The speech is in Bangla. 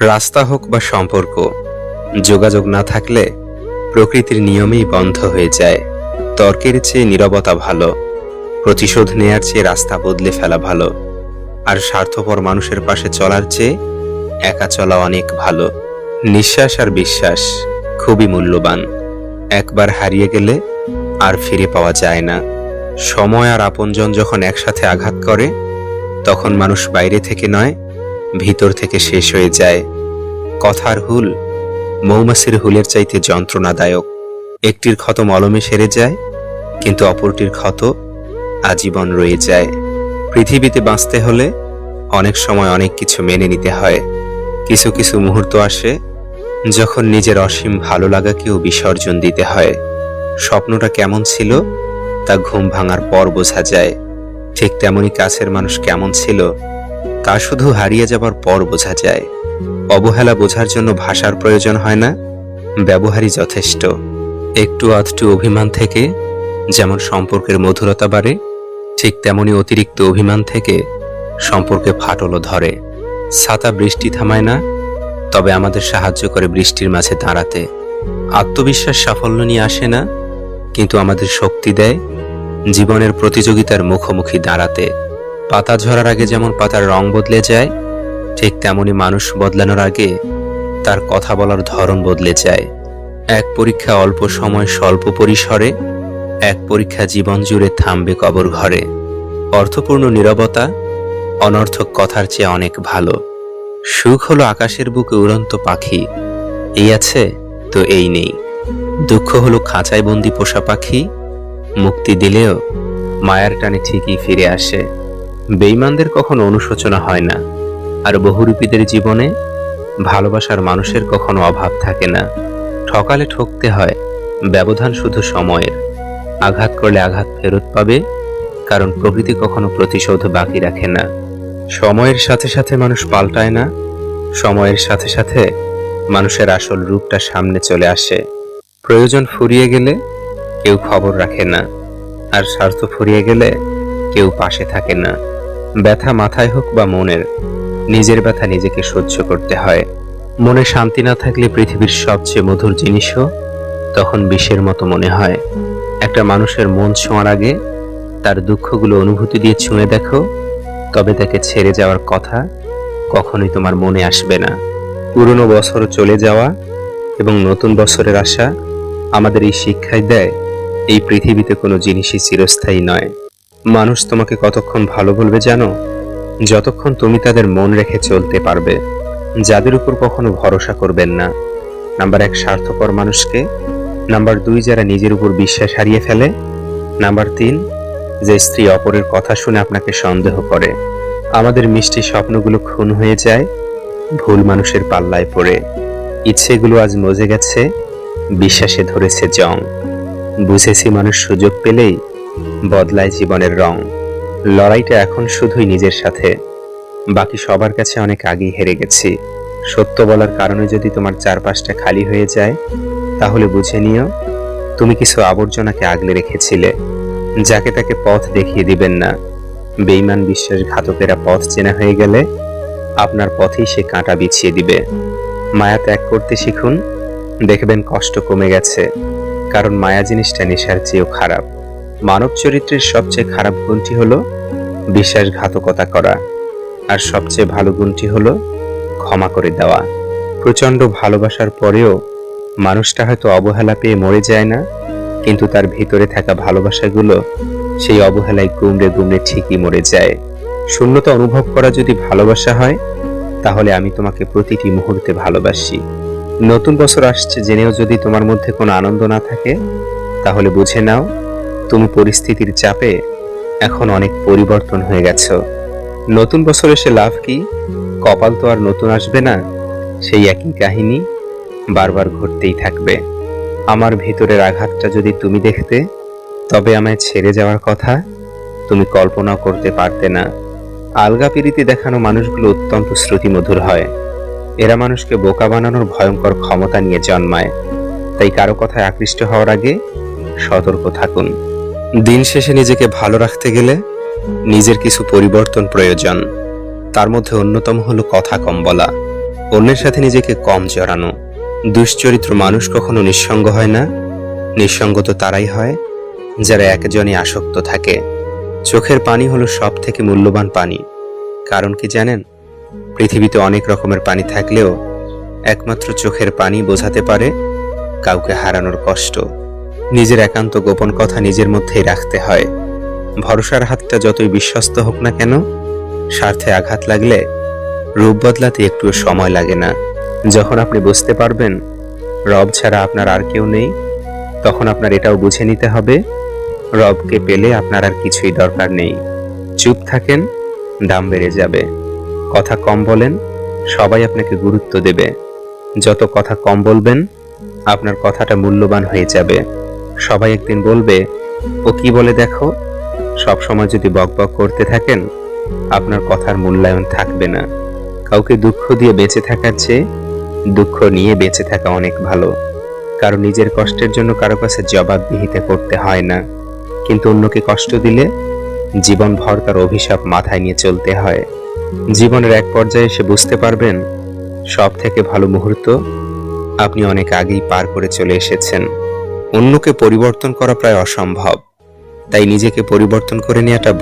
রাস্তা হোক বা সম্পর্ক, যোগাযোগ না থাকলে প্রকৃতির নিয়মেই বন্ধ হয়ে যায়। তর্কের চেয়ে নীরবতা ভালো, প্রতিশোধ নেয়ার চেয়ে রাস্তা বদলে ফেলা ভালো, আর স্বার্থপর মানুষের পাশে চলার চেয়ে একা চলা অনেক ভালো। নিঃশ্বাস আর বিশ্বাস খুবই মূল্যবান, একবার হারিয়ে গেলে আর ফিরে পাওয়া যায় না। সময় আর আপনজন যখন একসাথে আঘাত করে, তখন মানুষ বাইরে থেকে নয়, ভিতর থেকে শেষ হয়ে যায়। কথার হুল মৌমাছির হুলের চাইতে যন্ত্রণাদায়ক। একটির ক্ষত মলমে সেরে যায়, কিন্তু অপরটির ক্ষত আজীবন রয়ে যায়। পৃথিবীতে বাঁচতে হলে অনেক সময় অনেক কিছু মেনে নিতে হয়। কিছু কিছু মুহূর্ত আসে যখন নিজের অসীম ভালো লাগাকেও বিসর্জন দিতে হয়। স্বপ্নটা কেমন ছিল তা ঘুম ভাঙার পর বোঝা যায়, ঠিক তেমনি কাছের মানুষ কেমন ছিল তা শুধু হারিয়ে যাবার পর বোঝা যায়। অবহেলা বোঝার জন্য ভাষার প্রয়োজন হয় না, ব্যবহারই যথেষ্ট। একটু আধটু অভিমান থেকে যেমন সম্পর্কের মধুরতা বাড়ে, ঠিক তেমনি অতিরিক্ত অভিমান থেকে সম্পর্কে ফাটলও ধরে। ছাতা বৃষ্টি থামায় না, তবে আমাদের সাহায্য করে বৃষ্টির মাঝে দাঁড়াতে। আত্মবিশ্বাস সাফল্য নিয়ে আসে না, কিন্তু আমাদের শক্তি দেয় জীবনের প্রতিযোগিতার মুখোমুখি দাঁড়াতে। পাতা ঝরার আগে যেমন পাতার রং বদলে যায়, ঠিক তেমনি মানুষ বদলানোর আগে তার কথা বলার ধরন বদলে যায়। এক পরীক্ষা অল্প সময় স্বল্প পরিসরে, এক পরীক্ষা জীবন জুড়ে থামবে কবর ঘরে। অর্থপূর্ণ নীরবতা অনর্থক কথার চেয়ে অনেক ভালো। সুখ হলো আকাশের বুকে উড়ন্ত পাখি, এই আছে তো এই নেই। দুঃখ হলো খাঁচায় বন্দি পোষা পাখি, মুক্তি দিলেও মায়ার টানে ঠিকই ফিরে আসে। বেঈমানদের কখনো অনুশোচনা হয় না, আর বহুরূপীদের জীবনে ভালোবাসার মানুষের কখনো অভাব থাকে না। ঠকালে ঠকতে হয়, ব্যবধান শুধু সময়ের। আঘাত করলে আঘাত ফেরত পাবে, কারণ প্রকৃতি কখনো প্রতিশোধ বাকি রাখে না। সময়ের সাথে সাথে মানুষ পাল্টায় না, সময়ের সাথে সাথে মানুষের আসল রূপটা সামনে চলে আসে। প্রয়োজন ফুরিয়ে গেলে কেউ খবর রাখে না, আর স্বার্থ ফুরিয়ে গেলে কেউ পাশে থাকে না। ব্যথা মাথায় হোক বা মনের, নিজের ব্যথা নিজেকে সহ্য করতে হয়। মনে শান্তি না থাকলে পৃথিবীর সবচেয়ে মধুর জিনিসও তখন বিষের মতো মনে হয়। একটা মানুষের মন ছোঁয়ার আগে তার দুঃখগুলো অনুভূতি দিয়ে ছুঁয়ে দেখো, তবে তাকে ছেড়ে যাওয়ার কথা কখনোই তোমার মনে আসবে না। পুরনো বছর চলে যাওয়া এবং নতুন বছরের আশা আমাদের এই শিক্ষাই দেয়, এই পৃথিবীতে কোনো জিনিসই চিরস্থায়ী নয়। মানুষ তোমাকে কতক্ষণ ভালো বলবে জানো? যতক্ষণ তুমি তাদের মন রেখে চলতে পারবে। যাদের উপর কখনো ভরসা করবেন না। নাম্বার 1, স্বার্থপর মানুষকে। নাম্বার 2, যারা নিজের উপর বিশ্বাস হারিয়ে ফেলে। নাম্বার 3, যে স্ত্রী অপরের কথা শুনে আপনাকে সন্দেহ করে। আমাদের মিষ্টি স্বপ্নগুলো খুন হয়ে যায় ভুল মানুষের পাল্লায় পড়ে। ইচ্ছেগুলো আজ মজে গেছে, বিশ্বাসে ধরেছে জং। বুঝেছি মানুষ সুযোগ পেলেই বদলায় জীবনের রং। লড়াইটা এখন শুধুই নিজের সাথে, বাকি সবার কাছে অনেক আগেই হেরে গেছি। সত্য বলার কারণে যদি তোমার চারপাশটা খালি হয়ে যায়, তাহলে বুঝে নিও তুমি কিছু আবর্জনাকে আগলে রেখেছিলে, যাকে তাকে পথ দেখিয়ে দিবেন না। বেঈমান বিশ্বাসঘাতকেরা পথ চেনা হয়ে গেলে আপনার পথেই সে কাঁটা বিছিয়ে দিবে। মায়া ত্যাগ করতে শিখুন, দেখবেন কষ্ট কমে গেছে, কারণ মায়া জিনিসটা নেশার চেয়েও খারাপ। মানব চরিত্রের সবচেয়ে খারাপ গুণটি হলো বিশ্বাসঘাতকতা করা, আর সবচেয়ে ভালো গুণটি হলো ক্ষমা করে দেওয়া। প্রচন্ড ভালোবাসার পরেও মানুষটা হয়তো অবহেলা পেয়ে মরে যায় না, কিন্তু তার ভিতরে থাকা ভালোবাসাগুলো সেই অবহেলায় গুমড়ে গুমড়ে ঠিকই মরে যায়। শূন্যতা অনুভব করা যদি ভালোবাসা হয়, তাহলে আমি তোমাকে প্রতিটি মুহূর্তে ভালোবাসি। নতুন বছর আসছে জেনেও যদি তোমার মধ্যে কোনো আনন্দ না থাকে, তাহলে বুঝে নাও তুমি পরিস্থিতির চাপে এখন অনেক পরিবর্তন হয়ে গেছো। নতুন বছর এসে লাভ কি? কপাল তো আর নতুন আসবে না, সেই একই কাহিনী বারবার ঘটতেই থাকবে। আমার ভিতরের আঘাতটা যদি তুমি দেখতে, তবে আমায় ছেড়ে যাওয়ার কথা তুমি কল্পনাও করতে পারতে না। আলগা পিরিতি দেখানো মানুষগুলো অত্যন্ত শ্রুতিমধুর হয়। এরা মানুষকে বোকা বানানোর ভয়ঙ্কর ক্ষমতা নিয়ে জন্মায়। তাই কারো কথায় আকৃষ্ট হওয়ার আগে সতর্ক থাকুন। দিন শেষে নিজেকে ভালো রাখতে গেলে নিজের কিছু পরিবর্তন প্রয়োজন। তার মধ্যে অন্যতম হলো কথা কম বলা। অন্যের সাথে নিজেকে কম জড়ানো। দুশ্চরিত্র মানুষ কখনো নিঃসঙ্গ হয় না। নিঃসঙ্গ তো তারাই হয় যারা একজনই আসক্ত থাকে। চোখের পানি হলো সব থেকে মূল্যবান পানি। কারণ কি জানেন? পৃথিবীতে অনেক রকমের পানি থাকলেও একমাত্র চোখের পানি বোঝাতে পারে কাউকে হারানোর কষ্ট। নিজের একান্ত গোপন কথা নিজের মধ্যেই রাখতে হয়। ভরসার হাতটা যতই বিশ্বস্ত হোক না কেন, স্বার্থে আঘাত লাগলে রূপ বদলাতে একটুও সময় লাগে না। যখন আপনি বুঝতে পারবেন রব ছাড়া আপনার আর কেউ নেই, তখন আপনার এটাও বুঝে নিতে হবে রবকে পেলে আপনার আর কিছুই দরকার নেই। চুপ থাকেন, দাম বেড়ে যাবে। কথা কম বলেন, সবাই আপনাকে গুরুত্ব দেবে। যত কথা কম বলবেন, আপনার কথাটা মূল্যবান হয়ে যাবে। সবাই একদিন বলবে, ও কি বলে দেখো। সব সময় যদি বকবক করতে থাকেন, আপনার কথার মূল্যায়ন থাকবে না। কাউকে দুঃখ দিয়ে বেঁচে থাকার চেয়ে দুঃখ নিয়ে বেঁচে থাকা অনেক ভালো। কারণ নিজের কষ্টের জন্য কারো কাছে জবাবদিহিতা করতে হয় না, কিন্তু অন্যকে কষ্ট দিলে জীবনভর তার অভিশাপ মাথায় নিয়ে চলতে হয়। জীবনের এক পর্যায়ে এসে বুঝতে পারবেন সব থেকে ভালো মুহূর্ত আপনি অনেক আগেই পার করে চলে এসেছেন। অন্যকে পরিবর্তন করা প্রায় অসম্ভব, তাই নিজেকে পরিবর্তন করে নেওয়াটা